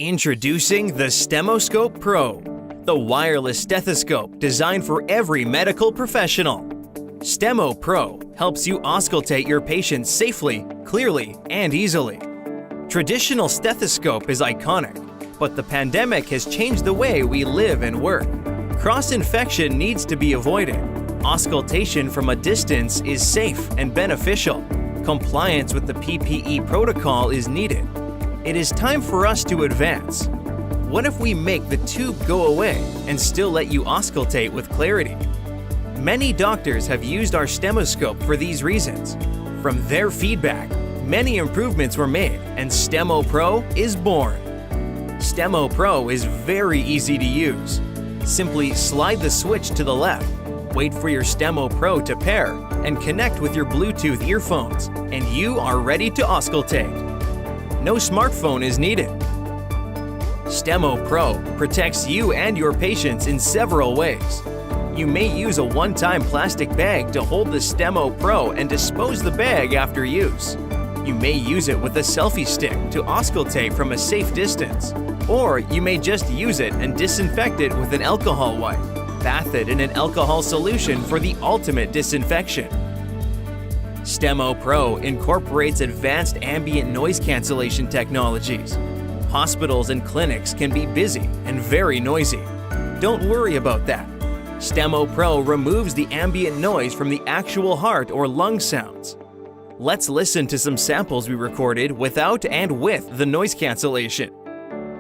Introducing the Stemoscope Pro, the wireless stethoscope designed for every medical professional. Stemo Pro helps you auscultate your patients safely, clearly, and easily. Traditional stethoscope is iconic, but the pandemic has changed the way we live and work. Cross-infection needs to be avoided. Auscultation from a distance is safe and beneficial. Compliance with the PPE protocol is needed. It is time for us to advance. What if we make the tube go away and still let you auscultate with clarity? Many doctors have used our Stemoscope for these reasons. From their feedback, many improvements were made and Stemo Pro is born. Stemo Pro is very easy to use. Simply slide the switch to the left, wait for your Stemo Pro to pair, and connect with your Bluetooth earphones, and you are ready to auscultate. No smartphone is needed. Stemo Pro protects you and your patients in several ways. You may use a one-time plastic bag to hold the Stemo Pro and dispose the bag after use. You may use it with a selfie stick to auscultate from a safe distance. Or you may just use it and disinfect it with an alcohol wipe. Bath it in an alcohol solution for the ultimate disinfection. Stemo Pro incorporates advanced ambient noise cancellation technologies. Hospitals and clinics can be busy and very noisy. Don't worry about that. Stemo Pro removes the ambient noise from the actual heart or lung sounds. Let's listen to some samples we recorded without and with the noise cancellation.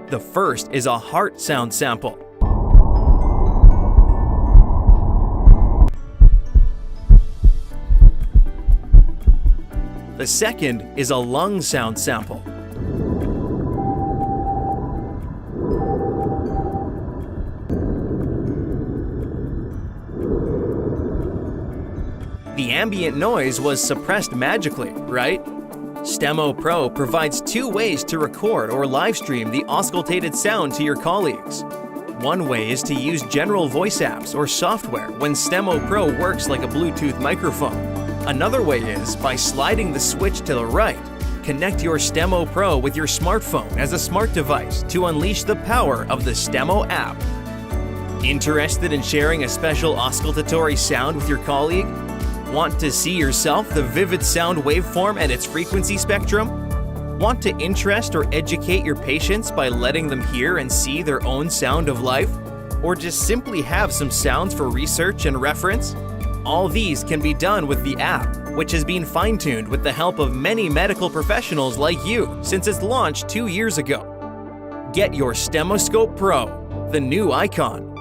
The first is a heart sound sample. The second is a lung sound sample. The ambient noise was suppressed magically, right? Stemo Pro provides two ways to record or live stream the auscultated sound to your colleagues. One way is to use general voice apps or software when Stemo Pro works like a Bluetooth microphone. Another way is by sliding the switch to the right. Connect your Stemo Pro with your smartphone as a smart device to unleash the power of the Stemo app. Interested in sharing a special auscultatory sound with your colleague? Want to see yourself the vivid sound waveform and its frequency spectrum? Want to interest or educate your patients by letting them hear and see their own sound of life? Or just simply have some sounds for research and reference? All these can be done with the app, which has been fine-tuned with the help of many medical professionals like you since its launch 2 years ago. Get your Stemoscope Pro, the new icon